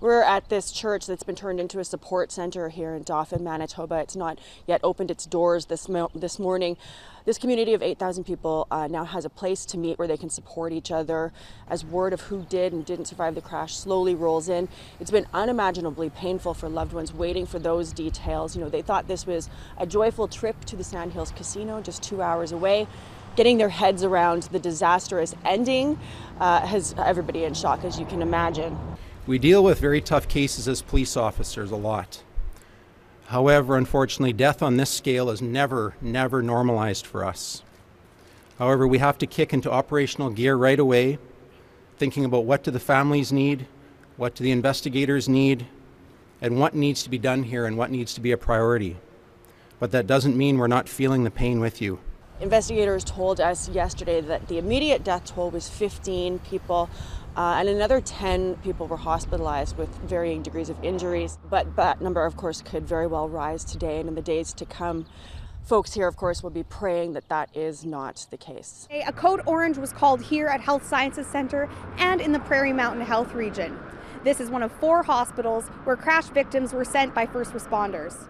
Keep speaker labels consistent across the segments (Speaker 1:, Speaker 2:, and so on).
Speaker 1: We're at this church that's been turned into a support center here in Dauphin, Manitoba. It's not yet opened its doors this morning. This community of 8,000 people now has a place to meet where they can support each other as word of who did and didn't survive the crash slowly rolls in. It's been unimaginably painful for loved ones waiting for those details. You know, they thought this was a joyful trip to the Sandhills Casino just 2 hours away. Getting their heads around the disastrous ending has everybody in shock, as you can imagine.
Speaker 2: We deal with very tough cases as police officers a lot. However, unfortunately, death on this scale is never normalized for us. However, we have to kick into operational gear right away, thinking about what do the families need, what do the investigators need, and what needs to be done here and what needs to be a priority. But that doesn't mean we're not feeling the pain with you.
Speaker 1: Investigators told us yesterday that the immediate death toll was 15 people, and another 10 people were hospitalized with varying degrees of injuries. But that number, of course, could very well rise today and in the days to come. Folks here, of course, will be praying that that is not the case.
Speaker 3: A code orange was called here at Health Sciences Center and in the Prairie Mountain Health region. This is one of 4 hospitals where crash victims were sent by first responders.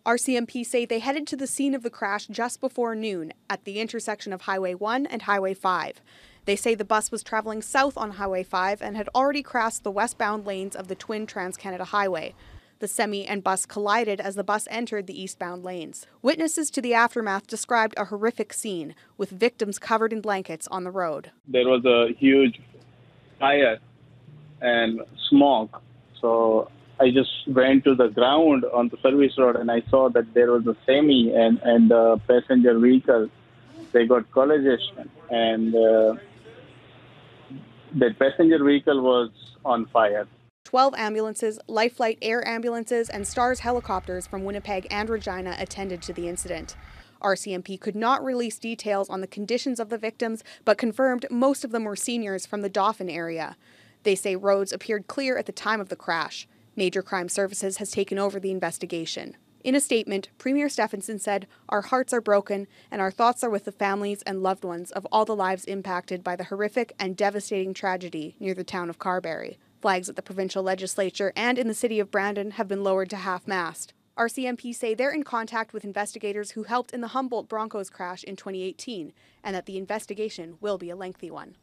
Speaker 3: RCMP say they headed to the scene of the crash just before noon at the intersection of Highway 1 and Highway 5. They say the bus was traveling south on Highway 5 and had already crossed the westbound lanes of the twin Trans-Canada Highway. The semi and bus collided as the bus entered the eastbound lanes. Witnesses to the aftermath described a horrific scene, with victims covered in blankets on the road.
Speaker 4: There was a huge fire and smoke, so I just went to the ground on the service road and I saw that there was a semi and the passenger vehicle. They got collision and the passenger vehicle was on fire.
Speaker 3: 12 ambulances, Life Flight air ambulances, and STARS helicopters from Winnipeg and Regina attended to the incident. RCMP could not release details on the conditions of the victims, but confirmed most of them were seniors from the Dauphin area. They say roads appeared clear at the time of the crash. Major Crime Services has taken over the investigation. In a statement, Premier Stephenson said, "Our hearts are broken and our thoughts are with the families and loved ones of all the lives impacted by the horrific and devastating tragedy near the town of Carberry." Flags at the provincial legislature and in the city of Brandon have been lowered to half-mast. RCMP say they're in contact with investigators who helped in the Humboldt Broncos crash in 2018 and that the investigation will be a lengthy one.